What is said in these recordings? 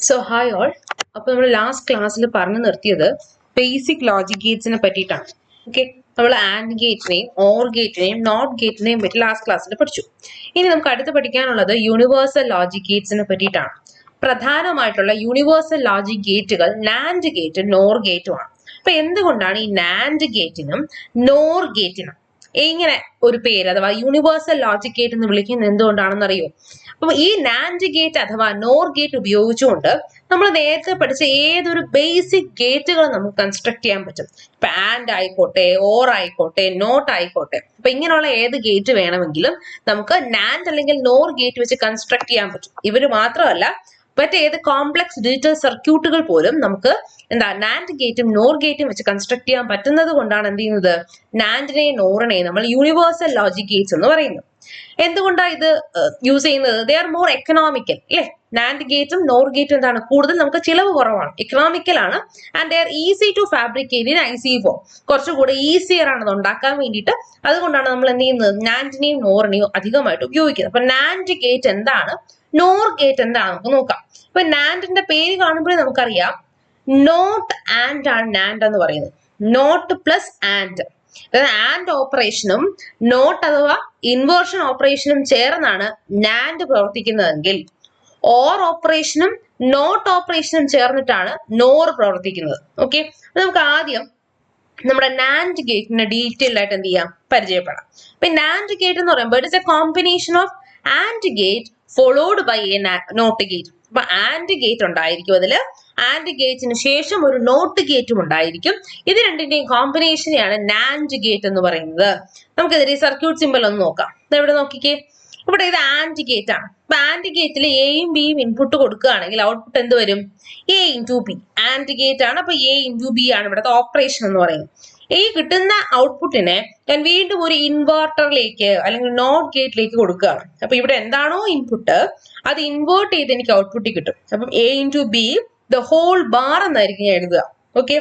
So hi all. അപ്പോൾ നമ്മൾ last ക്ലാസ്സിൽ പറഞ്ഞു നിർത്തിയത് ബേസിക് ലോജിക് ഗേറ്റ്സിനെ പറ്റിയിട്ടാണ്. ഓക്കെ, നമ്മൾ ആൻഡ് ഗേറ്റിനെയും ഓർ ഗേറ്റിനെയും നോട്ട് ഗേറ്റിനെയും പറ്റി ലാസ്റ്റ് ക്ലാസ്സിൽ പഠിച്ചു. ഇനി നമുക്ക് അടുത്ത് പഠിക്കാനുള്ളത് യൂണിവേഴ്സൽ ലോജിക് ഗേറ്റ്സിനെ പറ്റിയിട്ടാണ്. പ്രധാനമായിട്ടുള്ള യൂണിവേഴ്സൽ ലോജിക് ഗേറ്റുകൾ നാൻഡ് ഗേറ്റും നോർ ഗേറ്റുമാണ്. അപ്പൊ എന്തുകൊണ്ടാണ് ഈ നാൻഡ് ഗേറ്റിനും നോർ ഗേറ്റിനും ഇങ്ങനെ ഒരു പേര് അഥവാ യൂണിവേഴ്സൽ ലോജിക് ഗേറ്റ് എന്ന് വിളിക്കുന്നത് എന്തുകൊണ്ടാണെന്ന് അറിയോ? അപ്പൊ ഈ നാൻഡ് ഗേറ്റ് അഥവാ നോർ ഗേറ്റ് ഉപയോഗിച്ചുകൊണ്ട് നമ്മൾ നേരത്തെ പഠിച്ച ഏതൊരു ബേസിക് ഗേറ്റുകൾ നമുക്ക് കൺസ്ട്രക്ട് ചെയ്യാൻ പറ്റും. ഇപ്പൊ ആൻഡ് ആയിക്കോട്ടെ, ഓർ ആയിക്കോട്ടെ, നോട്ട് ആയിക്കോട്ടെ, അപ്പൊ ഇങ്ങനെയുള്ള ഏത് ഗേറ്റ് വേണമെങ്കിലും നമുക്ക് നാൻഡ് അല്ലെങ്കിൽ നോർ ഗേറ്റ് വെച്ച് കൺസ്ട്രക്ട് ചെയ്യാൻ പറ്റും. ഇവര് മാത്രമല്ല, മറ്റേത് കോംപ്ലക്സ് ഡിജിറ്റൽ സർക്യൂട്ടുകൾ പോലും നമുക്ക് നാൻഡ് ഗേറ്റും നോർ ഗേറ്റും വെച്ച് കൺസ്ട്രക്ട് ചെയ്യാൻ പറ്റുന്നത് കൊണ്ടാണ് എന്ത് ചെയ്യുന്നത്, നാൻഡിനെയും നോറിനെയും നമ്മൾ യൂണിവേഴ്സൽ ലോജിക് ഗേറ്റ്സ് എന്ന് പറയുന്നത്. എന്തുകൊണ്ടാണ് ഇത് യൂസ് ചെയ്യുന്നത്? ദേ ആർ മോർ എക്കണോമിക്കൽ അല്ലേ? നാൻഡ് ഗേറ്റും നോർ ഗേറ്റും എന്താണ്, കൂടുതൽ നമുക്ക് ചിലവ് കുറവാണ്, എക്കണോമിക്കൽ ആണ്. And they are easy to fabricate in IC4. കുറച്ചുകൂടെ ഈസിയർ ആണ് അത് ഉണ്ടാക്കാൻ വേണ്ടിയിട്ട്. അതുകൊണ്ടാണ് നമ്മൾ എന്ത് ചെയ്യുന്നത്, നാൻഡിനെയും നോറിനെയും അധികമായിട്ട് ഉപയോഗിക്കുന്നത്. അപ്പൊ നാൻഡ് ഗേറ്റ് എന്താണ്, നോർ ഗേറ്റ് എന്താണ് നമുക്ക് നോക്കാം. ഇപ്പൊ നാൻഡിന്റെ പേര് കാണുമ്പോഴേ നമുക്കറിയാം നോട്ട് ആൻഡ് ആണ് നാൻഡ് എന്ന് പറയുന്നത്. നോട്ട് പ്ലസ് ആൻഡ്, ആൻഡ് ഓപ്പറേഷനും നോട്ട് അഥവാ ഇൻവേർഷൻ ഓപ്പറേഷനും ചേർന്നാണ് നാൻഡ് പ്രവർത്തിക്കുന്നതെങ്കിൽ ഓർ ഓപ്പറേഷനും നോട്ട് ഓപ്പറേഷനും ചേർന്നിട്ടാണ് നോർ പ്രവർത്തിക്കുന്നത്. ഓക്കെ, നമുക്ക് ആദ്യം നമ്മുടെ നാൻഡ് ഗേറ്റിന്റെ ഡീറ്റെയിൽ ആയിട്ട് എന്ത് ചെയ്യാം, പരിചയപ്പെടാം. ഇപ്പൊ നാൻഡ് ഗേറ്റ് എന്ന് പറയുമ്പോൾ it's a combination of AND gate followed by a NOT gate. അപ്പൊ ആൻഡ് ഗേറ്റ് ഉണ്ടായിരിക്കും, അതില് ആൻഡ് ഗേറ്റിന് ശേഷം ഒരു നോട്ട് ഗേറ്റും ഉണ്ടായിരിക്കും. ഇത് രണ്ടിന്റെയും കോമ്പിനേഷനെയാണ് നാൻഡ് ഗേറ്റ് എന്ന് പറയുന്നത്. നമുക്കിതിൽ സർക്യൂട്ട് സിമ്പിൾ ഒന്ന് നോക്കാം. ഇവിടെ നോക്കിക്കേ, ഇവിടെ ഇത് ആൻഡ് ഗേറ്റ് ആണ്. അപ്പൊ ആൻഡ് ഗേറ്റിൽ എയും ബിയും ഇൻപുട്ട് കൊടുക്കുകയാണെങ്കിൽ ഔട്ട്പുട്ട് എന്ത് വരും, A × B. ആൻഡ് ഗേറ്റ് ആണ്, അപ്പൊ A × B ആണ് ഇവിടുത്തെ ഓപ്പറേഷൻ എന്ന് പറയുന്നത്. ഈ കിട്ടുന്ന ഔട്ട്പുട്ടിനെ ഞാൻ വീണ്ടും ഒരു ഇൻവെർട്ടറിലേക്ക് അല്ലെങ്കിൽ നോട്ട് ഗേറ്റിലേക്ക് കൊടുക്കുകയാണ്. അപ്പൊ ഇവിടെ എന്താണോ ഇൻപുട്ട് അത് ഇൻവേർട്ട് ചെയ്ത് എനിക്ക് ഔട്ട്പുട്ട് കിട്ടും. അപ്പം A × B the whole bar എന്നായിരിക്കും ഞാൻ എഴുതുക. ഓക്കെ,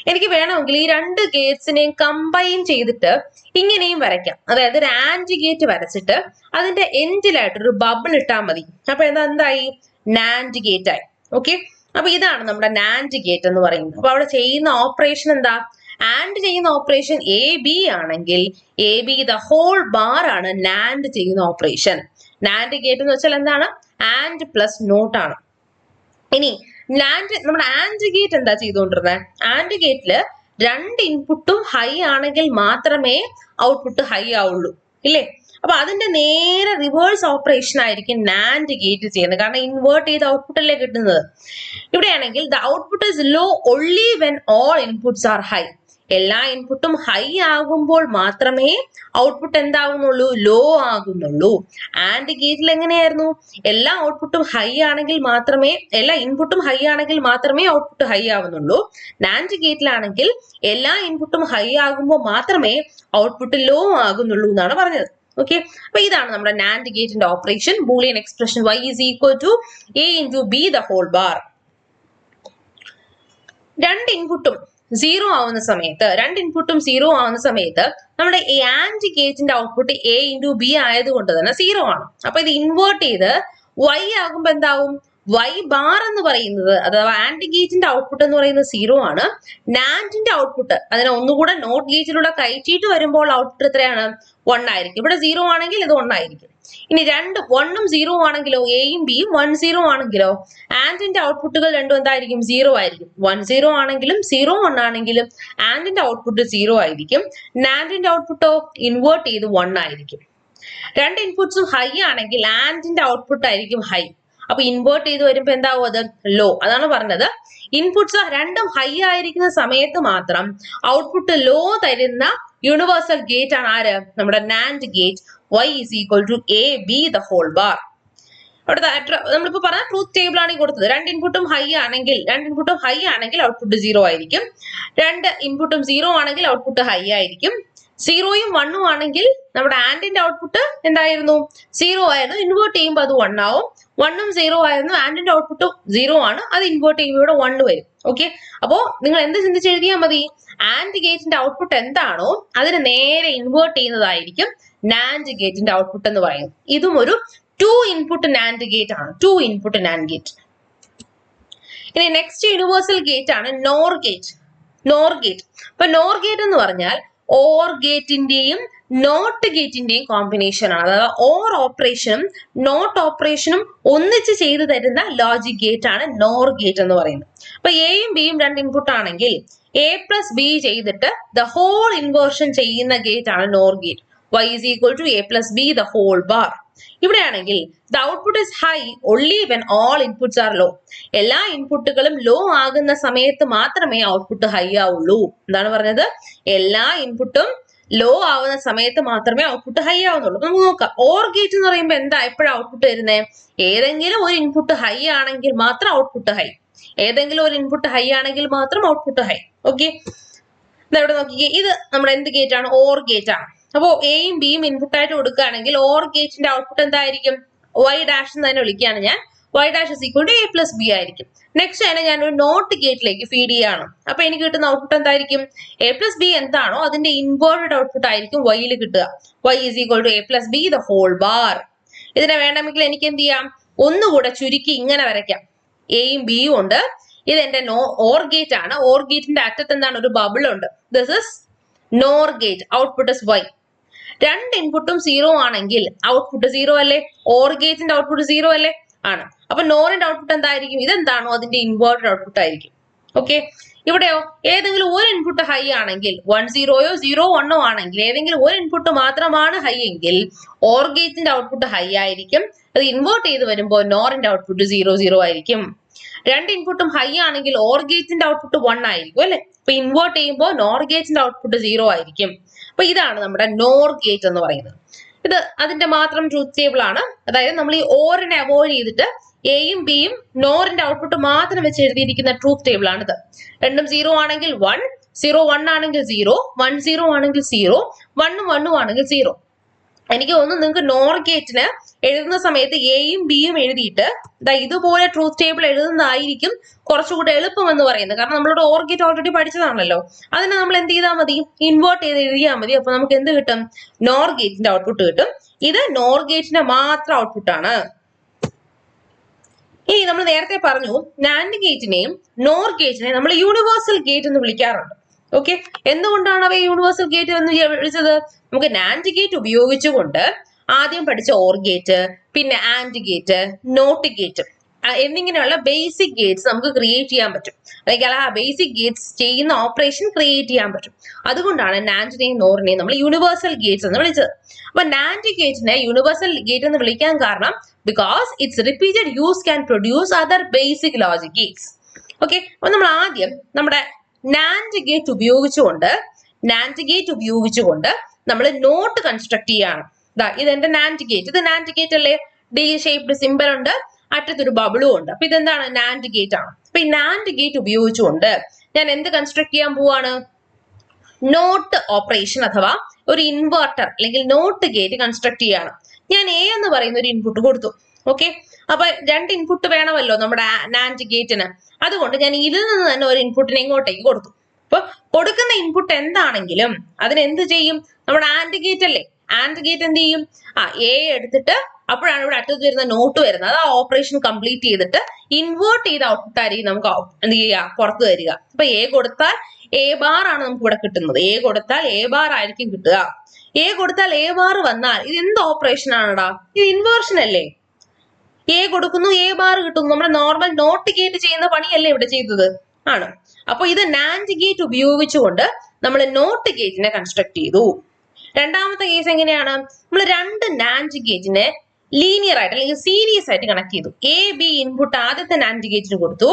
എനിക്ക് വേണമെങ്കിൽ ഈ രണ്ട് ഗേറ്റ്സിനെയും കമ്പൈൻ ചെയ്തിട്ട് ഇങ്ങനെയും വരയ്ക്കാം. അതായത് ഒരു ആൻഡ് ഗേറ്റ് വരച്ചിട്ട് അതിന്റെ എൻഡിലായിട്ട് ഒരു ബബിൾ ഇട്ടാൽ മതി. അപ്പൊ എന്തായി, നാൻഡ് ഗേറ്റ് ആയി. ഓക്കെ, അപ്പൊ ഇതാണ് നമ്മുടെ നാൻഡ് ഗേറ്റ് എന്ന് പറയുന്നത്. അപ്പൊ അവിടെ ചെയ്യുന്ന ഓപ്പറേഷൻ എന്താ, ആൻഡ് ചെയ്യുന്ന ഓപ്പറേഷൻ AB ആണെങ്കിൽ AB ദ ഹോൾ ബാർ ആണ് നാൻഡ് ചെയ്യുന്ന ഓപ്പറേഷൻ. നാൻഡ് ഗേറ്റ് എന്ന് വെച്ചാൽ എന്താണ്, ആൻഡ് പ്ലസ് നോട്ട് ആണ്. ഇനി നമ്മുടെ ആൻഡ് ഗേറ്റ് എന്താ ചെയ്തുകൊണ്ടിരുന്നത്, ആൻഡ് ഗേറ്റില് രണ്ട് ഇൻപുട്ടും ഹൈ ആണെങ്കിൽ മാത്രമേ ഔട്ട്പുട്ട് ഹൈ ആവുള്ളൂ ഇല്ലേ? അപ്പൊ അതിന്റെ നേരെ റിവേഴ്സ് ഓപ്പറേഷൻ ആയിരിക്കും നാൻഡ് ഗേറ്റ് ചെയ്യുന്നത്. കാരണം ഇൻവേർട്ട് ചെയ്ത് ഔട്ട്പുട്ട് അല്ലേ കിട്ടുന്നത്. ഇവിടെയാണെങ്കിൽ the output is low only when all inputs are high. എല്ലാ ഇൻപുട്ടും ഹൈ ആകുമ്പോൾ മാത്രമേ ഔട്ട്പുട്ട് എന്താകുന്നുള്ളൂ, ലോ ആകുന്നുള്ളൂ. ആൻഡ് ഗേറ്റിൽ എങ്ങനെയായിരുന്നു, എല്ലാ ഔട്ട്പുട്ടും ഹൈ ആണെങ്കിൽ മാത്രമേ, എല്ലാ ഇൻപുട്ടും ഹൈ ആണെങ്കിൽ മാത്രമേ ഔട്ട്പുട്ട് ഹൈ ആവുന്നുള്ളൂ. നാൻഡ് ഗേറ്റിലാണെങ്കിൽ എല്ലാ ഇൻപുട്ടും ഹൈ ആകുമ്പോൾ മാത്രമേ ഔട്ട്പുട്ട് ലോ ആകുന്നുള്ളൂ എന്നാണ് പറഞ്ഞത്. ഓക്കെ, അപ്പൊ ഇതാണ് നമ്മുടെ നാൻഡ് ഗേറ്റിന്റെ operation. Boolean expression y is equal to A × B the whole bar. രണ്ട് ഇൻപുട്ടും സീറോ ആവുന്ന സമയത്ത് നമ്മുടെ ഈ ആൻഡ് ഗേറ്റിന്റെ ഔട്ട്പുട്ട് A × B ആയതുകൊണ്ട് തന്നെ സീറോ ആണ്. അപ്പൊ ഇത് ഇൻവേർട്ട് ചെയ്ത് y ആകുമ്പോ എന്താവും, y ബാർ എന്ന് പറയുന്നത് അഥവാ ആൻഡ് ഗേറ്റിന്റെ ഔട്ട്പുട്ട് എന്ന് പറയുന്നത് സീറോ ആണ്. നാൻഡിന്റെ ഔട്ട്പുട്ട് അതിനെ ഒന്നുകൂടെ നോട്ട് ഗേറ്റിലൂടെ കയറ്റിയിട്ട് വരുമ്പോൾ ഔട്ട്പുട്ട് എത്രയാണ്, 1 ആയിരിക്കും. ഇവിടെ സീറോ ആണെങ്കിൽ ഇത് 1 ആയിരിക്കും. ഇനി 1ഉം 0 ആണെങ്കിലോ, എയും ബിയും 1 0 ആണെങ്കിലോ ആൻഡിന്റെ ഔട്ട്പുട്ടുകൾ രണ്ടും എന്തായിരിക്കും, 0 ആയിരിക്കും. 1 0 ആണെങ്കിലും 0 1 ആണെങ്കിലും ആൻഡിന്റെ ഔട്ട്പുട്ട് 0 ആയിരിക്കും. നാൻഡിന്റെ ഔട്ട്പുട്ടോ ഇൻവേർട്ട് ചെയ്ത് 1 ആയിരിക്കും. രണ്ട് ഇൻപുട്സും ഹൈ ആണെങ്കിൽ ആൻഡിന്റെ ഔട്ട്പുട്ട് ആയിരിക്കും ഹൈ. അപ്പൊ ഇൻവേർട്ട് ചെയ്ത് വരുമ്പോ എന്താവും, അത് ലോ. അതാണ് പറഞ്ഞത്, ഇൻപുട്സ് രണ്ടും ഹൈ ആയിരിക്കുന്ന സമയത്ത് മാത്രം ഔട്ട്പുട്ട് ലോ തരുന്ന യൂണിവേഴ്സൽ ഗേറ്റ് ആണ് ആര്, നമ്മുടെ NAND gate. y is equal to AB the whole bar. അവിടെ നമ്മളിപ്പോ പറഞ്ഞ ട്രൂത്ത് ടേബിൾ ആണ് കൊടുത്തത്. രണ്ട് ഇൻപുട്ടും ഹൈ ആണെങ്കിൽ ഔട്ട്പുട്ട് 0 ആയിരിക്കും. രണ്ട് ഇൻപുട്ടും 0 ആണെങ്കിൽ ഔട്ട്പുട്ട് ഹൈ ആയിരിക്കും. 0ഉം 1ഉം ആണെങ്കിൽ നമ്മുടെ ആൻഡിന്റെ ഔട്ട്പുട്ട് എന്തായിരുന്നു, 0 ആയിരുന്നു. ഇൻവേർട്ട് ചെയ്യുമ്പോൾ അത് 1 ആവും. 1ഉം 0 ആയിരുന്നു, ആൻഡിന്റെ ഔട്ട്പുട്ട് 0 ആണ്. അത് ഇൻവേർട്ട് ചെയ്യുമ്പോൾ ഇവിടെ 1 വരും. ഓക്കെ, അപ്പോ നിങ്ങൾ എന്ത് ചിന്തിച്ച് എഴുതിയാൽ മതി, ആൻഡ് ഗേറ്റിന്റെ ഔട്ട്പുട്ട് എന്താണോ അതിന് നേരെ ഇൻവേർട്ട് ചെയ്യുന്നതായിരിക്കും നാൻഡ് ഗേറ്റിന്റെ ഔട്ട്പുട്ട് എന്ന് പറയുന്നത്. ഇതും ഒരു 2 ഇൻപുട്ട് നാൻഡ് ഗേറ്റ് ആണ്. 2 ഇൻപുട്ട് നാൻഡ് ഗേറ്റ്. ഇനി നെക്സ്റ്റ് യൂണിവേഴ്സൽ ഗേറ്റ് ആണ് നോർ ഗേറ്റ്. Nor gate. അപ്പൊ നോർ ഗേറ്റ് എന്ന് പറഞ്ഞാൽ ഓർ ഗേറ്റിന്റെയും നോട്ട് ഗേറ്റിന്റെയും കോമ്പിനേഷൻ ആണ്. അതായത് ഓർ ഓപ്പറേഷനും നോട്ട് ഓപ്പറേഷനും ഒന്നിച്ച് ചെയ്തു തരുന്ന ലോജിക് ഗേറ്റ് ആണ് നോർ ഗേറ്റ് എന്ന് പറയുന്നത്. അപ്പൊ എയും ബിയും രണ്ട് ഇൻപുട്ട് ആണെങ്കിൽ എ പ്ലസ് ബി ചെയ്തിട്ട് ദ ഹോൾ ഇൻവേർഷൻ ചെയ്യുന്ന ഗേറ്റ് ആണ് NOR gate. y is equal to a plus b the whole bar. ഇവിടെയാണെങ്കിൽ the output is high only when all inputs are low. എല്ലാ ഇൻപുട്ടുകളും ലോ ആകുന്ന സമയത്ത് മാത്രമേ ഔട്ട്പുട്ട് ഹൈ ആവുള്ളൂ. എന്താണ് പറഞ്ഞത്? എല്ലാ ഇൻപുട്ടും ലോ ആവുന്ന സമയത്ത് മാത്രമേ ഔട്ട്പുട്ട് ഹൈ ആവുന്നുള്ളൂ. നമുക്ക് നോക്കാം. ഓർ ഗേറ്റ് എന്ന് പറയുമ്പോൾ എന്താ എപ്പോഴും ഔട്ട്പുട്ട് വരുന്നത്? ഏതെങ്കിലും ഒരു ഇൻപുട്ട് ഹൈ ആണെങ്കിൽ മാത്രം ഔട്ട്പുട്ട് ഹൈ. ഏതെങ്കിലും ഒരു ഇൻപുട്ട് ഹൈ ആണെങ്കിൽ മാത്രം ഔട്ട്പുട്ട് ഹൈ. ഓക്കെ, ഇവിടെ നോക്കിക്കേ, ഇത് നമ്മുടെ എന്ത് ഗേറ്റ് ആണ്? ഓർ ഗേറ്റ് ആണ്. അപ്പോ എയും ബിയും ഇൻപുട്ട് ആയിട്ട് കൊടുക്കുകയാണെങ്കിൽ ഓർ ഗേറ്റിന്റെ ഔട്ട്പുട്ട് എന്തായിരിക്കും? y ഡാഷ് എന്ന് തന്നെ വിളിക്കുകയാണ് ഞാൻ. y dash is equal to a plus B ആയിരിക്കും. നെക്സ്റ്റ് തന്നെ ഞാൻ ഒരു നോട്ട് ഗേറ്റിലേക്ക് ഫീഡ് ചെയ്യാണ്. അപ്പൊ എനിക്ക് കിട്ടുന്ന ഔട്ട്പുട്ട് എന്തായിരിക്കും? a പ്ലസ് ബി എന്താണോ അതിന്റെ ഇൻവേർട്ടഡ് ഔട്ട്പുട്ട് ആയിരിക്കും y കിട്ടുക. y is equal to a plus B the whole bar. ഇതിനെ വേണമെങ്കിൽ എനിക്ക് എന്ത് ചെയ്യാം? ഒന്നുകൂടെ ചുരുക്കി ഇങ്ങനെ വരയ്ക്കാം. എയും ബിയും ഉണ്ട്. ഇത് എന്റെ ഓർ ഗേറ്റ് ആണ്. ഓർ ഗേറ്റിന്റെ അറ്റത്ത് എന്താണ്? ഒരു ബബിൾ ഉണ്ട്. This is nor gate. Output is y. രണ്ട് ഇൻപുട്ടും സീറോ ആണെങ്കിൽ ഔട്ട്പുട്ട് സീറോ അല്ലേ? ഓർ ഗേറ്റിന്റെ ഔട്ട്പുട്ട് സീറോ അല്ലേ? ആണ്. അപ്പൊ നോറിന്റെ ഔട്ട്പുട്ട് എന്തായിരിക്കും? ഇതെന്താണോ അതിന്റെ ഇൻവേർട്ടഡ് ഔട്ട്പുട്ട് ആയിരിക്കും. ഓക്കെ, ഇവിടെയോ ഏതെങ്കിലും ഒരു ഇൻപുട്ട് ഹൈ ആണെങ്കിൽ 1 0യോ 0 1 ആണെങ്കിൽ ഏതെങ്കിലും ഒരു ഇൻപുട്ട് മാത്രമാണ് ഹൈ എങ്കിൽ ഓർ ഗേറ്റിന്റെ ഔട്ട്പുട്ട് ഹൈ ആയിരിക്കും. അത് ഇൻവേർട്ട് ചെയ്ത് വരുമ്പോൾ നോറിന്റെ ഔട്ട്പുട്ട് 0 0 ആയിരിക്കും. രണ്ട് ഇൻപുട്ടും ഹൈ ആണെങ്കിൽ ഓർ ഗേറ്റിന്റെ ഔട്ട്പുട്ട് 1 ആയിരിക്കും അല്ലെ? അപ്പൊ ഇൻവേർട്ട് ചെയ്യുമ്പോൾ നോർ ഗേറ്റിന്റെ ഔട്ട്പുട്ട് 0 ആയിരിക്കും. അപ്പൊ ഇതാണ് നമ്മുടെ നോർ ഗേറ്റ് എന്ന് പറയുന്നത്. ഇത് അതിന്റെ മാത്രം ട്രൂത്ത് ടേബിൾ ആണ്. അതായത് നമ്മൾ ഈ ഓറിനെ അവോയ്ഡ് ചെയ്തിട്ട് എയും ബിയും നോറിന്റെ ഔട്ട്പുട്ട് മാത്രം വെച്ച് എഴുതിയിരിക്കുന്ന ട്രൂത്ത് ടേബിൾ ആണിത്. രണ്ടും 0 ആണെങ്കിൽ 1, 0 1 ആണെങ്കിൽ 0, 1 0 ആണെങ്കിൽ 0, 1 1 ആണെങ്കിൽ 0. എനിക്ക് തോന്നുന്നു നിങ്ങൾക്ക് നോർ ഗേറ്റിന് എഴുതുന്ന സമയത്ത് എയും ബിയും എഴുതിയിട്ട് ഇതുപോലെ ട്രൂത്ത് ടേബിൾ എഴുതുന്നതായിരിക്കും കുറച്ചുകൂടെ എളുപ്പം എന്ന് പറയുന്നത്. കാരണം നമ്മളോട് ഓർ ഗേറ്റ് ഓൾറെഡി പഠിച്ചതാണല്ലോ. അതിനെ നമ്മൾ എന്ത് ചെയ്താൽ മതി? ഇൻവേർട്ട് ചെയ്ത് എഴുതിയാൽ മതി. അപ്പൊ നമുക്ക് എന്ത് കിട്ടും? നോർ ഗേറ്റിന്റെ ഔട്ട്പുട്ട് കിട്ടും. ഇത് നോർ ഗേറ്റിന്റെ മാത്രം ഔട്ട്പുട്ടാണ്. ഇനി നമ്മൾ നേരത്തെ പറഞ്ഞു നാൻഡ് ഗേറ്റിനെയും നോർ ഗേറ്റിനെയും നമ്മൾ യൂണിവേഴ്സൽ ഗേറ്റ് എന്ന് വിളിക്കാറുണ്ട്. ഓക്കെ, എന്തുകൊണ്ടാണ് അവയെ യൂണിവേഴ്സൽ ഗേറ്റ് എന്ന് വിളിച്ചത്? നമുക്ക് നാൻഡ് ഗേറ്റ് ഉപയോഗിച്ചുകൊണ്ട് ആദ്യം പഠിച്ച ഓർ ഗേറ്റ്, പിന്നെ ആൻഡ് ഗേറ്റ്, നോട്ട് ഗേറ്റ് എന്നിങ്ങനെയുള്ള ബേസിക് ഗേറ്റ്സ് നമുക്ക് ക്രിയേറ്റ് ചെയ്യാൻ പറ്റും. അല്ലെങ്കിൽ ആ ബേസിക് ഗേറ്റ്സ് ചെയ്യുന്ന ഓപ്പറേഷൻ ക്രിയേറ്റ് ചെയ്യാൻ പറ്റും. അതുകൊണ്ടാണ് നാൻഡിനെയും നോറിനെയും നമ്മൾ യൂണിവേഴ്സൽ ഗേറ്റ്സ് എന്ന് വിളിച്ചത്. അപ്പൊ നാൻഡ് ഗേറ്റിനെ യൂണിവേഴ്സൽ ഗേറ്റ് എന്ന് വിളിക്കാൻ കാരണം because it's repeated use can produce other basic logic Gates. Okay, അപ്പൊ നമ്മൾ ആദ്യം നമ്മുടെ നാൻഡ് ഗേറ്റ് ഉപയോഗിച്ചുകൊണ്ട് നമ്മൾ നോട്ട് കൺസ്ട്രക്ട് ചെയ്യാണ്. ഇതെന്റെ നാൻഡ് ഗേറ്റ്. ഇത് നാൻഡ് ഗേറ്റ് അല്ലേ? ഡി ഷേപ്ഡ് സിമ്പൽ ഉണ്ട്, അറ്റത്തൊരു ബബിളും ഉണ്ട്. അപ്പൊ ഇതെന്താണ്? നാൻഡ് ഗേറ്റ് ആണ്. അപ്പൊ ഈ നാൻഡ് ഗേറ്റ് ഉപയോഗിച്ചുകൊണ്ട് ഞാൻ എന്ത് കൺസ്ട്രക്ട് ചെയ്യാൻ പോവാണ്? നോട്ട് ഓപ്പറേഷൻ അഥവാ ഒരു ഇൻവെർട്ടർ അല്ലെങ്കിൽ നോട്ട് ഗേറ്റ് കൺസ്ട്രക്ട് ചെയ്യാണ്. ഞാൻ എ എന്ന് പറയുന്ന ഒരു ഇൻപുട്ട് കൊടുത്തു. ഓക്കെ, അപ്പൊ രണ്ട് ഇൻപുട്ട് വേണമല്ലോ നമ്മുടെ നാൻഡ് ഗേറ്റിന്. അതുകൊണ്ട് ഞാൻ ഇതിൽ നിന്ന് തന്നെ ഒരു ഇൻപുട്ടിനെ ഇങ്ങോട്ടേക്ക് കൊടുത്തു. അപ്പൊ കൊടുക്കുന്ന ഇൻപുട്ട് എന്താണെങ്കിലും അതിനെന്ത് ചെയ്യും? നമ്മുടെ ആൻഡ് ഗേറ്റ് അല്ലേ? ആൻഡ് ഗേറ്റ് എന്ത് ചെയ്യും? എ എടുത്തിട്ട് അപ്പോഴാണ് ഇവിടെ അറ്റത്ത് വരുന്ന നോട്ട് വരുന്നത്. അത് ആ ഓപ്പറേഷൻ കംപ്ലീറ്റ് ചെയ്തിട്ട് ഇൻവേർട്ട് ചെയ്ത ഔട്ട്പുട്ട് ആയിരിക്കും നമുക്ക് എന്ത് ചെയ്യുക? പുറത്ത് വരിക. അപ്പൊ എ കൊടുത്താൽ എ ബാർ ആണ് നമുക്ക് ഇവിടെ കിട്ടുന്നത്. എ കൊടുത്താൽ എ ബാർ ആയിരിക്കും കിട്ടുക. എ കൊടുത്താൽ എ ബാർ വന്നാൽ ഇത് എന്ത് ഓപ്പറേഷൻ ആണെടാ? ഇത് ഇൻവേർഷൻ അല്ലേ? എ കൊടുക്കുന്നു, എ ബാർ കിട്ടുന്നു. നമ്മുടെ നോർമൽ നോട്ട് ഗേറ്റ് ചെയ്യുന്ന പണിയല്ലേ ഇവിടെ ചെയ്തത്? ആണ്. അപ്പൊ ഇത് നാൻഡ് ഗേറ്റ് ഉപയോഗിച്ചുകൊണ്ട് നമ്മൾ നോട്ട് ഗേറ്റിനെ കൺസ്ട്രക്ട് ചെയ്തു. രണ്ടാമത്തെ കേസ് എങ്ങനെയാണ്? നമ്മൾ രണ്ട് നാൻഡ് ഗേറ്റിനെ ലീനിയർ ആയിട്ട് അല്ലെങ്കിൽ സീരീസ് ആയിട്ട് കണക്ട് ചെയ്തു. എ ബി ഇൻപുട്ട് ആദ്യത്തെ നാൻഡ് ഗേറ്റിന് കൊടുത്തു,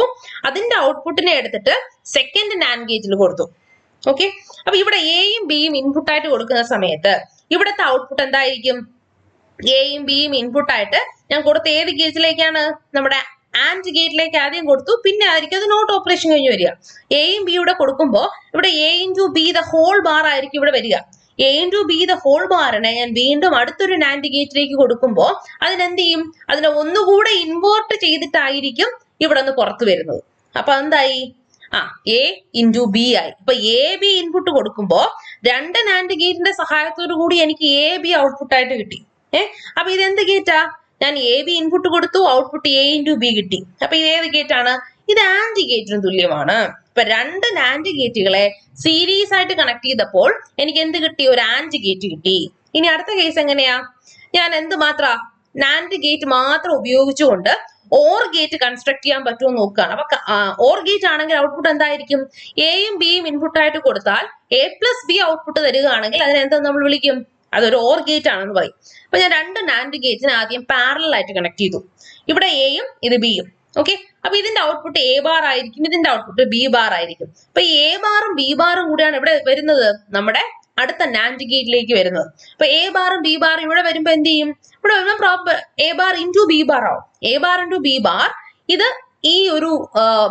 അതിന്റെ ഔട്ട്പുട്ടിനെ എടുത്തിട്ട് സെക്കൻഡ് നാൻഡ് ഗേറ്റിൽ കൊടുത്തു. ഓക്കെ, അപ്പൊ ഇവിടെ എയും ബിയും ഇൻപുട്ട് ആയിട്ട് കൊടുക്കുന്ന സമയത്ത് ഇവിടുത്തെ ഔട്ട്പുട്ട് എന്തായിരിക്കും? എയും ബിയും ഇൻപുട്ട് ആയിട്ട് ഞാൻ കൊടുത്ത ഏത് ഗേറ്റിലേക്കാണ്? നമ്മുടെ ആൻഡ് ഗേറ്റിലേക്ക് ആദ്യം കൊടുത്തു, പിന്നെ ആയിരിക്കും അത് നോട്ട് ഓപ്പറേഷൻ കഴിഞ്ഞ് വരിക. എയും ബി ഇവിടെ കൊടുക്കുമ്പോൾ ഇവിടെ A into B the whole bar ആയിരിക്കും ഇവിടെ വരിക. A into B the whole ബാറിനെ ഞാൻ വീണ്ടും അടുത്തൊരു നാൻഡ് ഗേറ്റിലേക്ക് കൊടുക്കുമ്പോൾ അതിനെന്ത് ചെയ്യും? അതിനെ ഒന്നുകൂടെ ഇൻവേർട്ട് ചെയ്തിട്ടായിരിക്കും ഇവിടെ നിന്ന് പുറത്തു വരുന്നത്. അപ്പൊ എന്തായി? എ ഇൻറ്റു ബി ആയി. ഇപ്പൊ എ ബി ഇൻപുട്ട് കൊടുക്കുമ്പോൾ രണ്ട് നാൻഡ് ഗേറ്റിന്റെ സഹായത്തോടു കൂടി എനിക്ക് എ ബി ഔട്ട്പുട്ട് ആയിട്ട് കിട്ടി. അപ്പൊ ഇതെന്ത് ഗേറ്റാ? ഞാൻ എ ബി ഇൻപുട്ട് കൊടുത്തു, ഔട്ട്പുട്ട് എ ഇൻറ്റു ബി കിട്ടി. അപ്പൊ ഇത് ഏത് ഗേറ്റ് ആണ്? ഇത് ആൻഡ് ഗേറ്റിന് തുല്യമാണ്. ഇപ്പൊ രണ്ട് നാൻഡ് ഗേറ്റുകളെ സീരീസ് ആയിട്ട് കണക്ട് ചെയ്തപ്പോൾ എനിക്ക് എന്ത് കിട്ടി? ഒരു ആൻഡ് ഗേറ്റ് കിട്ടി. ഇനി അടുത്ത കേസ് എങ്ങനെയാ? ഞാൻ എന്ത് മാത്ര നാൻഡ് ഗേറ്റ് മാത്രം ഉപയോഗിച്ചുകൊണ്ട് ഓർ ഗേറ്റ് കൺസ്ട്രക്ട് ചെയ്യാൻ പറ്റുമോ നോക്കുകയാണ്. അപ്പൊ ഓർ ഗേറ്റ് ആണെങ്കിൽ ഔട്ട്പുട്ട് എന്തായിരിക്കും? എയും ബിയും ഇൻപുട്ട് ആയിട്ട് കൊടുത്താൽ എ പ്ലസ് ബി ഔട്ട്പുട്ട് തരികയാണെങ്കിൽ അതിനെ എന്താ നമ്മൾ വിളിക്കും? അതൊരു ഓർ ഗേറ്റ് ആണെന്ന് പറയും. അപ്പൊ ഞാൻ രണ്ട് നാൻഡ് ഗേറ്റിനെ ആദ്യം പാരലൽ ആയിട്ട് കണക്ട് ചെയ്തു. ഇവിടെ എയും ഇത് ബിയും. ഓക്കെ, അപ്പൊ ഇതിന്റെ ഔട്ട്പുട്ട് എ ബാർ ആയിരിക്കും, ഇതിന്റെ ഔട്ട്പുട്ട് ബി ബാർ ആയിരിക്കും. അപ്പൊ എ ബാറും ബി ബാറും കൂടിയാണ് ഇവിടെ വരുന്നത്, നമ്മുടെ അടുത്ത നാൻഡ് ഗേറ്റിലേക്ക് വരുന്നത്. അപ്പൊ എ ബാറും ബി ബാറും ഇവിടെ വരുമ്പോ എന്ത് ചെയ്യും? ഇവിടെ വരുമ്പോൾ proper A bar into B bar ആവും. A bar into B bar ഇത് ഈ ഒരു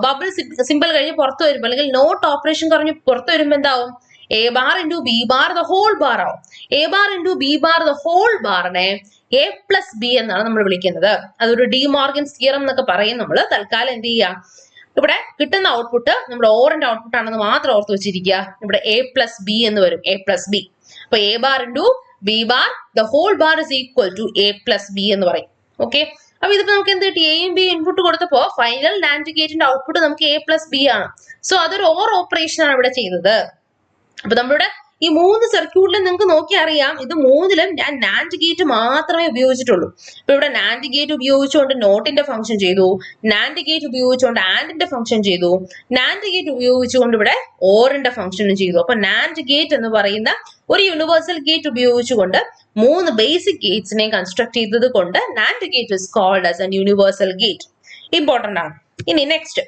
ബബിൾ സിമ്പിൾ കഴിഞ്ഞ് പുറത്ത് വരുമ്പോൾ അല്ലെങ്കിൽ നോട്ട് ഓപ്പറേഷൻ കഴിഞ്ഞ് പുറത്ത് വരുമ്പോൾ എന്താവും? A bar into B bar the whole bar ആവും. A bar into B bar the whole ബാറിനെ എ പ്ലസ് ബി എന്നാണ് നമ്മൾ വിളിക്കുന്നത്. അതൊരു ഡി മോർഗൻസ് തിയറം എന്നൊക്കെ പറയും നമ്മൾ. തൽക്കാലം എന്ത് ചെയ്യാം? ഇവിടെ കിട്ടുന്ന ഔട്ട്പുട്ട് നമ്മുടെ ഓറിന്റെ ഔട്ട്പുട്ട് ആണെന്ന് മാത്രം ഓർത്ത് വെച്ചിരിക്കുക. ഇവിടെ എ പ്ലസ് ബി എന്ന് വരും, എ പ്ലസ് ബി. അപ്പൊ A bar into B bar the whole bar is equal to A plus B എന്ന് പറയും. ഓക്കെ, അപ്പൊ ഇതിപ്പോ നമുക്ക് എന്ത് കിട്ടി? എയും ബി ഇൻപുട്ട് കൊടുത്തപ്പോ ഫൈനൽ നാൻഡ് ഗേറ്റിന്റെ ഔട്ട്പുട്ട് നമുക്ക് എ പ്ലസ് ബി ആണ്. സോ അതൊരു ഓർ ഓപ്പറേഷൻ ആണ് ഇവിടെ ചെയ്തത്. അപ്പൊ നമ്മളുടെ ഈ മൂന്ന് സർക്യൂട്ടിൽ നിങ്ങൾക്ക് നോക്കി അറിയാം, ഇത് മൂന്നിലും ഞാൻ നാൻഡ് ഗേറ്റ് മാത്രമേ ഉപയോഗിച്ചിട്ടുള്ളൂ. ഇപ്പൊ ഇവിടെ നാൻഡ് ഗേറ്റ് ഉപയോഗിച്ചുകൊണ്ട് നോട്ടിന്റെ ഫംഗ്ഷൻ ചെയ്തു, നാൻഡ് ഗേറ്റ് ഉപയോഗിച്ചുകൊണ്ട് ആൻഡിന്റെ ഫംഗ്ഷൻ ചെയ്തു, നാൻഡ് ഗേറ്റ് ഉപയോഗിച്ചുകൊണ്ട് ഇവിടെ ഓറിന്റെ ഫംഗ്ഷനും ചെയ്തു. അപ്പൊ നാൻഡ് ഗേറ്റ് എന്ന് പറയുന്ന ഒരു യൂണിവേഴ്സൽ ഗേറ്റ് ഉപയോഗിച്ചുകൊണ്ട് മൂന്ന് ബേസിക് ഗേറ്റ്സിനെ കൺസ്ട്രക്ട് ചെയ്തത് കൊണ്ട് NAND gate is called as an universal gate. Important ആണ്. ഇനി നെക്സ്റ്റ്,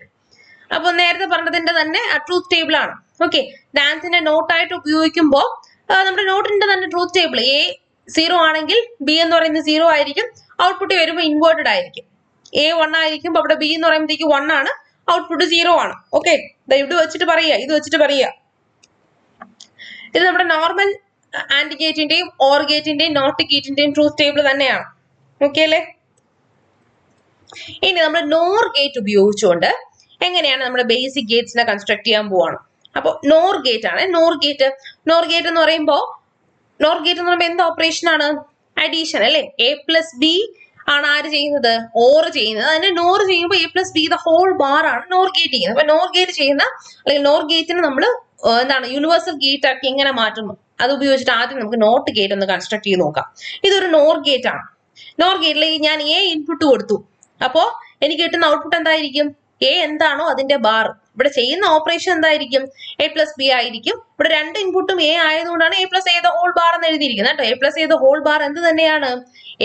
അപ്പൊ നേരത്തെ പറഞ്ഞതിന്റെ തന്നെ ട്രൂത്ത് ടേബിൾ ആണ്. ഓക്കെ, നാൻഡിനെ നോട്ടായിട്ട് ഉപയോഗിക്കുമ്പോൾ നമ്മുടെ നോട്ടിന്റെ തന്നെ ട്രൂത്ത് ടേബിൾ എ 0 ആണെങ്കിൽ ബി എന്ന് പറയുന്നത് 0 ആയിരിക്കും, ഔട്ട്പുട്ട് വരുമ്പോൾ ഇൻവേർട്ടഡ് ആയിരിക്കും. എ 1 ആയിരിക്കും, അവിടെ ബി എന്ന് പറയുമ്പോഴത്തേക്ക് 1 ആണ്, ഔട്ട്പുട്ട് 0 ആണ്. ഓക്കെ, ഇത് വെച്ചിട്ട് പറയുക, ഇത് വെച്ചിട്ട് പറയുക. ഇത് നമ്മുടെ നോർമൽ ആൻഡ് ഗേറ്റിന്റെയും ഓർ ഗേറ്റിന്റെയും നോട്ട് ഗേറ്റിന്റെയും ട്രൂത്ത് ടേബിൾ തന്നെയാണ്. ഓക്കെ അല്ലേ? ഇനി നമ്മൾ നോർ ഗേറ്റ് ഉപയോഗിച്ചുകൊണ്ട് എങ്ങനെയാണ് നമ്മുടെ ബേസിക് ഗേറ്റ്സിനെ കൺസ്ട്രക്ട് ചെയ്യാൻ പോവാണ്. അപ്പൊ നോർ ഗേറ്റ് ആണ്. നോർ ഗേറ്റ് എന്ന് പറയുമ്പോൾ എന്ത് ഓപ്പറേഷൻ ആണ്? അഡീഷൻ അല്ലെ? എ പ്ലസ് ബി ആണ് ആര് ചെയ്യുന്നത്? ഓർ ചെയ്യുന്നത്. അതിനെ നോർ ചെയ്യുമ്പോൾ A plus B the whole bar ആണ് നോർ ഗേറ്റ് ചെയ്യുന്നത്. അപ്പൊ നോർ ഗേറ്റ് ചെയ്യുന്ന അല്ലെങ്കിൽ നോർ ഗേറ്റിന് നമ്മൾ എന്താണ് യൂണിവേഴ്സൽ ഗേറ്റ് ആക്കി എങ്ങനെ മാറ്റുന്നു അത് ഉപയോഗിച്ചിട്ട് ആദ്യം നമുക്ക് നോട്ട് ഗേറ്റ് ഒന്ന് കൺസ്ട്രക്ട് ചെയ്ത് നോക്കാം. ഇതൊരു നോർ ഗേറ്റ് ആണ്. നോർ ഗേറ്റിൽ ഞാൻ എ ഇൻപുട്ട് കൊടുത്തു, അപ്പോ എനിക്ക് കിട്ടുന്ന ഔട്ട്പുട്ട് എന്തായിരിക്കും? എ എന്താണോ അതിന്റെ ബാർ. ഇവിടെ ചെയ്യുന്ന ഓപ്പറേഷൻ എന്തായിരിക്കും? എ പ്ലസ് ബി ആയിരിക്കും. ഇവിടെ രണ്ട് ഇൻപുട്ടും എ ആയതുകൊണ്ടാണ് A plus A the whole bar എന്ന് എഴുതിയിരിക്കുന്നത് കേട്ടോ. A plus A the whole bar എന്ത് തന്നെയാണ്?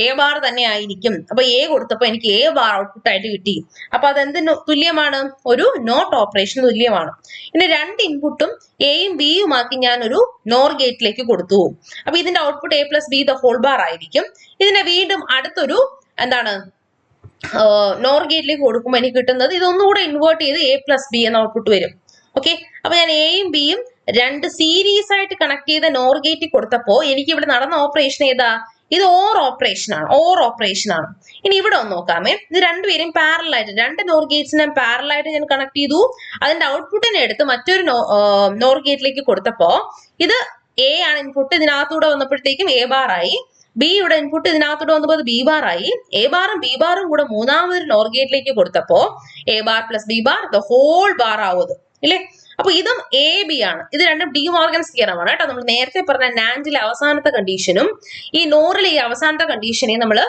എ ബാർ തന്നെ ആയിരിക്കും. അപ്പൊ എ കൊടുത്തപ്പോ എനിക്ക് എ ബാർ ഔട്ട്പുട്ട് ആയിട്ട് കിട്ടി. അപ്പൊ അതെന്തിന് തുല്യമാണ്? ഒരു നോട്ട് ഓപ്പറേഷൻ തുല്യമാണ്. ഇനി രണ്ട് ഇൻപുട്ടും എയും ബിയും ആക്കി ഞാൻ ഒരു നോർ ഗേറ്റിലേക്ക് കൊടുത്തു. അപ്പൊ ഇതിന്റെ output A plus B the whole bar ആയിരിക്കും. ഇതിനെ വീണ്ടും അടുത്തൊരു എന്താണ് നോർ ഗേറ്റിലേക്ക് കൊടുക്കുമ്പോൾ എനിക്ക് കിട്ടുന്നത് ഇതൊന്നുകൂടെ ഇൻവേർട്ട് ചെയ്ത് എ പ്ലസ് ബി എന്ന ഔട്ട്പുട്ട് വരും. ഓക്കെ, അപ്പൊ ഞാൻ എയും ബിയും രണ്ട് സീരീസ് ആയിട്ട് കണക്ട് ചെയ്ത നോർ ഗേറ്റിൽ കൊടുത്തപ്പോ എനിക്ക് ഇവിടെ നടന്ന ഓപ്പറേഷൻ ഏതാ? ഇത് ഓർ ഓപ്പറേഷൻ ആണ്. ഇനി ഇവിടെ ഒന്ന് നോക്കാമേ. ഇത് രണ്ടുപേരും പാരലൽ ആയിട്ട് രണ്ട് നോർ ഗേറ്റ്സിനെ പാരലൽ ആയിട്ട് ഞാൻ കണക്ട് ചെയ്തു. അതിന്റെ ഔട്ട്പുട്ടിനെ എടുത്ത് മറ്റൊരു നോർ ഗേറ്റിലേക്ക് കൊടുത്തപ്പോ ഇത് എ ആണ് ഇൻപുട്ട്, ഇതിനകത്തൂടെ വന്നപ്പോഴത്തേക്കും എ ബാർ ആയി. ബി യുടെ ഇൻപുട്ട് ഇതിനകത്തൂടെ വന്നപ്പോൾ ബി ബാർ ആയി. എ ബാറും ബി ബാറും കൂടെ മൂന്നാമതൊരു നോർ ഗേറ്റിലേക്ക് കൊടുത്തപ്പോ A bar plus B bar the whole bar ആവുന്നത് ഇല്ലേ? അപ്പൊ ഇതും എ ബി ആണ്. ഇത് രണ്ടും ഡി മോർഗൻസ് തിയറമാണ് കേട്ടോ. നമ്മൾ നേരത്തെ പറഞ്ഞ നാൻഡിലെ അവസാനത്തെ കണ്ടീഷനും ഈ നോറിലെ ഈ അവസാനത്തെ കണ്ടീഷനെയും നമ്മൾ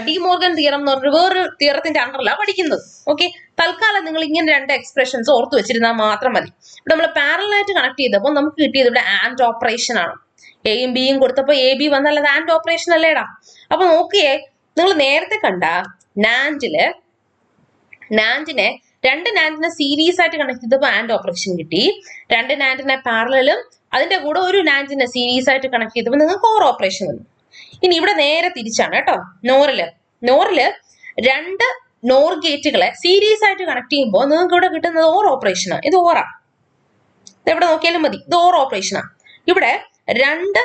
ഡി മോർഗൻ തിയറം എന്ന് പറഞ്ഞ വേറൊരു തിയറത്തിന്റെ അണ്ടറിലാണ് പഠിക്കുന്നത്. ഓക്കെ, തൽക്കാലം നിങ്ങൾ ഇങ്ങനെ രണ്ട് എക്സ്പ്രഷൻസ് ഓർത്ത് വെച്ചിരുന്നാൽ മാത്രം മതി. ഇവിടെ നമ്മൾ പാരലൽ ആയിട്ട് കണക്ട് ചെയ്തപ്പോൾ നമുക്ക് കിട്ടിയത് ഇവിടെ ആൻഡ് ഓപ്പറേഷൻ ആണ്. എയും ബിയും കൊടുത്തപ്പോ എ ബി വന്നാൽ അത് ആൻഡ് ഓപ്പറേഷൻ അല്ലേടാ. അപ്പൊ നോക്കിയേ, നിങ്ങൾ നേരത്തെ കണ്ട നാൻഡിനെ രണ്ട് നാൻഡിനെ സീരീസ് ആയിട്ട് കണക്ട് ചെയ്തപ്പോൾ ആൻഡ് ഓപ്പറേഷൻ കിട്ടി. രണ്ട് നാൻഡിനെ പാരലലും അതിന്റെ കൂടെ ഒരു നാൻഡിനെ സീരീസ് ആയിട്ട് കണക്ട് ചെയ്തപ്പോൾ നിങ്ങൾക്ക് ഓർ ഓപ്പറേഷൻ വന്നു. ഇനി ഇവിടെ നേരെ തിരിച്ചാണ് കേട്ടോ. നോറില് രണ്ട് നോർ ഗേറ്റുകളെ സീരീസ് ആയിട്ട് കണക്ട് ചെയ്യുമ്പോൾ നിങ്ങൾക്ക് ഇവിടെ കിട്ടുന്നത് ഓർ ഓപ്പറേഷനാണ്. ഇത് ഓറാ, എവിടെ നോക്കിയാലും മതി, ഇത് ഓർ ഓപ്പറേഷനാണ്. ഇവിടെ രണ്ട്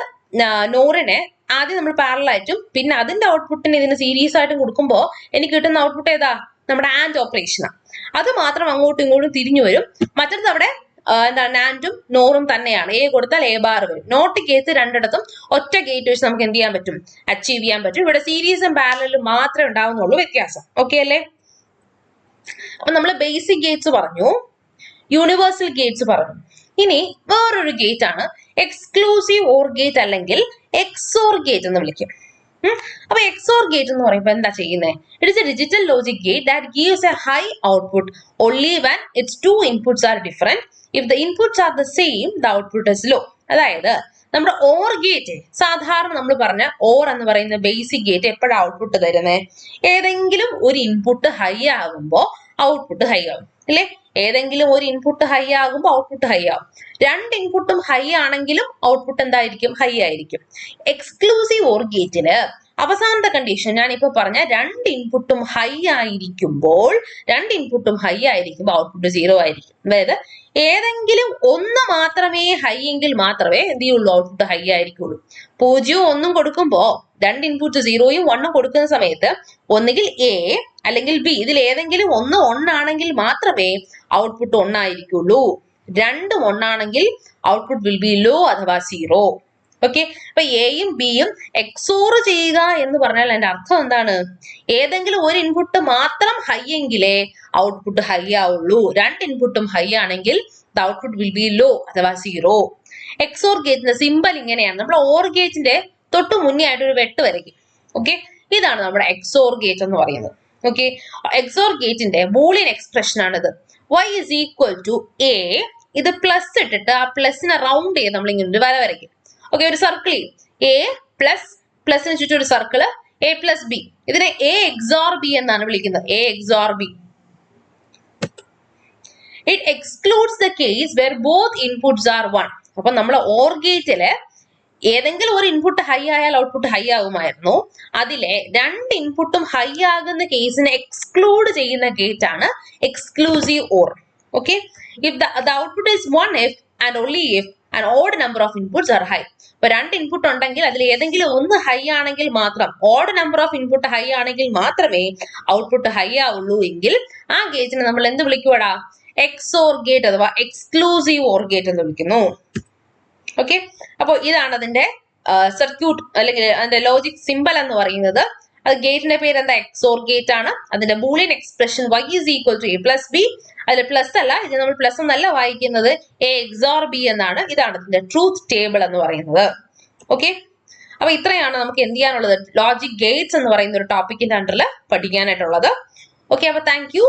നോറിനെ ആദ്യം നമ്മൾ പാരലൽ ആയിട്ടും പിന്നെ അതിന്റെ ഔട്ട്പുട്ടിന് ഇതിന് സീരീസ് ആയിട്ടും കൊടുക്കുമ്പോൾ എനിക്ക് കിട്ടുന്ന ഔട്ട്പുട്ട് ഏതാ? നമ്മുടെ ആൻഡ് ഓപ്പറേഷനാണ്. അത് മാത്രം അങ്ങോട്ടും ഇങ്ങോട്ടും തിരിഞ്ഞു വരും. മറ്റേത് അവിടെ നാൻഡും നോറും തന്നെയാണ്. എ കൊടുത്താൽ എ ബാർ വരും. നോട്ട് കേസ് രണ്ടിടത്തും ഒറ്റ ഗേറ്റ് വെച്ച് നമുക്ക് എന്ത് ചെയ്യാൻ പറ്റും? അച്ചീവ് ചെയ്യാൻ പറ്റും. ഇവിടെ സീരീസും പാരലലും മാത്രമേ ഉണ്ടാവുന്നുള്ളൂ വ്യത്യാസം. ഓക്കെ അല്ലേ? അപ്പൊ നമ്മൾ ബേസിക് ഗേറ്റ്സ് പറഞ്ഞു, യൂണിവേഴ്സൽ ഗേറ്റ്സ് പറഞ്ഞു. ഇനി വേറൊരു ഗേറ്റ് ആണ് എക്സ്ക്ലൂസീവ് ഓർ ഗേറ്റ് അല്ലെങ്കിൽ എക്സോർ ഗേറ്റ് എന്ന് വിളിക്കും. അപ്പൊ എക്സോർ ഗേറ്റ് എന്ന് പറയുമ്പോൾ എന്താ ചെയ്യുന്നത്? It is a digital logic gate that gives a high output only when its two inputs are different. If the inputs are the same the output is low. അതായത് നമ്മുടെ or gate, സാധാരണ നമ്മൾ പറഞ്ഞ or എന്ന് പറയുന്ന basic gate എപ്പോഴാണ് output തരുന്നത്? ഏതെങ്കിലും ഒരു ഇൻപുട്ട് ഹൈ ആകുമ്പോൾ ഔട്ട്പുട്ട് ഹൈ ആകും അല്ലെ? ഏതെങ്കിലും ഒരു ഇൻപുട്ട് ഹൈ ആകുമ്പോൾ ഔട്ട്പുട്ട് ഹൈ ആകും. രണ്ട് ഇൻപുട്ടും ഹൈ ആണെങ്കിലും ഔട്ട്പുട്ട് എന്തായിരിക്കും? ഹൈ ആയിരിക്കും. എക്സ്ക്ലൂസീവ് ഓർ ഗേറ്റില് അവസാനത്തെ കണ്ടീഷൻ ഞാൻ ഇപ്പൊ പറഞ്ഞ രണ്ട് ഇൻപുട്ടും ഹൈ ആയിരിക്കുമ്പോൾ ഔട്ട്പുട്ട് 0 ആയിരിക്കും. അതായത് ഏതെങ്കിലും ഒന്ന് മാത്രമേ ഹൈ എങ്കിൽ മാത്രമേ എന്ത് ചെയ്യുള്ളൂ? Output high ആയിരിക്കുള്ളൂ. 0 1 കൊടുക്കുമ്പോ രണ്ട് ഇൻപുട്ട് 0യും 1 കൊടുക്കുന്ന സമയത്ത് ഒന്നുകിൽ എ അല്ലെങ്കിൽ ബി, ഇതിൽ ഏതെങ്കിലും ഒന്ന് 1 ആണെങ്കിൽ മാത്രമേ ഔട്ട്പുട്ട് 1 ആയിരിക്കുള്ളൂ. രണ്ടും 1 ആണെങ്കിൽ ഔട്ട്പുട്ട് വിൽ ബി ലോ അഥവാ 0. ഓക്കെ, അപ്പൊ എയും ബിയും എക്സോർ ചെയ്യുക എന്ന് പറഞ്ഞാൽ അതിന്റെ അർത്ഥം എന്താണ്? ഏതെങ്കിലും ഒരു ഇൻപുട്ട് മാത്രം ഹൈ എങ്കിലേ ഔട്ട്പുട്ട് ഹൈ ആവുള്ളൂ. രണ്ട് ഇൻപുട്ടും ഹൈ ആണെങ്കിൽ the output will be low അഥവാ 0. എക്സോർ ഗേറ്റിന്റെ സിമ്പൽ ഇങ്ങനെയാണ്. നമ്മൾ ഓർ ഗേറ്റിന്റെ തൊട്ട് മുന്നേ ആയിട്ട് ഒരു വെട്ട് വരയ്ക്കും. ഓക്കെ, ഇതാണ് നമ്മുടെ എക്സോർ ഗേറ്റ് എന്ന് പറയുന്നത്. ഓക്കെ, എക്സോർ ഗേറ്റിന്റെ ബൂളിയൻ എക്സ്പ്രഷൻ ആണിത്. y is equal to a. ഇത് പ്ലസ് ഇട്ടിട്ട് ആ പ്ലസിനെ റൗണ്ട് ചെയ്ത് നമ്മൾ ഇങ്ങനെ ഒരു വര വരയ്ക്കും. ഓക്കെ, ഒരു സർക്കിൾ എ പ്ലസ് പ്ലസിന് ചുറ്റും ഒരു സർക്കിള് എ പ്ലസ് ബി. ഇതിനെ എ എക്സോർ ബി എന്നാണ് വിളിക്കുന്നത്. A XOR B. It excludes the case where both inputs are 1. അപ്പൊ നമ്മൾ ഓർ ഗേറ്റില് ഏതെങ്കിലും ഒരു ഇൻപുട്ട് ഹൈ ആയാൽ ഔട്ട്പുട്ട് ഹൈ ആകുമായിരുന്നു. അതിലെ രണ്ട് ഇൻപുട്ടും ഹൈ ആകുന്ന കേസിനെ എക്സ്ക്ലൂഡ് ചെയ്യുന്ന ഗേറ്റ് ആണ് exclusive or. Okay, if the output is 1 if and only if an odd number of inputs are high. ഇപ്പൊ രണ്ട് ഇൻപുട്ട് ഉണ്ടെങ്കിൽ അതിൽ ഏതെങ്കിലും ഒന്ന് ഹൈ ആണെങ്കിൽ മാത്രം, odd number of input high ആണെങ്കിൽ മാത്രമേ ഔട്ട്പുട്ട് ഹൈ ആവുള്ളൂ എങ്കിൽ ആ ഗേറ്റിനെ നമ്മൾ എന്ത് വിളിക്കുവാടാ? എക്സോർ ഗേറ്റ് അഥവാ എക്സ്ക്ലൂസീവ് ഓർ ഗേറ്റ് എന്ന് വിളിക്കുന്നു. ഓക്കെ, അപ്പോൾ ഇതാണ് അതിന്റെ സർക്യൂട്ട് അല്ലെങ്കിൽ അതിന്റെ ലോജിക് സിമ്പൽ എന്ന് പറയുന്നത്. അത് ഗേറ്റിന്റെ പേര് എന്താ? എക്സോർ ഗേറ്റ് ആണ്. അതിന്റെ Boolean expression y is equal to a plus b. അതിൽ പ്ലസ് അല്ല, ഇത് നമ്മൾ പ്ലസ് എന്നല്ല വായിക്കുന്നത്, എ എക്സോർ ബി എന്നാണ്. ഇതാണ് ഇതിന്റെ ട്രൂത്ത് ടേബിൾ എന്ന് പറയുന്നത്. ഓക്കെ, അപ്പൊ ഇത്രയാണ് നമുക്ക് എന്ത് ചെയ്യാനുള്ളത്? ലോജിക് ഗേറ്റ്സ് എന്ന് പറയുന്ന ഒരു ടോപ്പിക്കിന്റെ അണ്ടറിൽ പഠിക്കാനായിട്ടുള്ളത്. ഓക്കെ, അപ്പൊ താങ്ക് യു.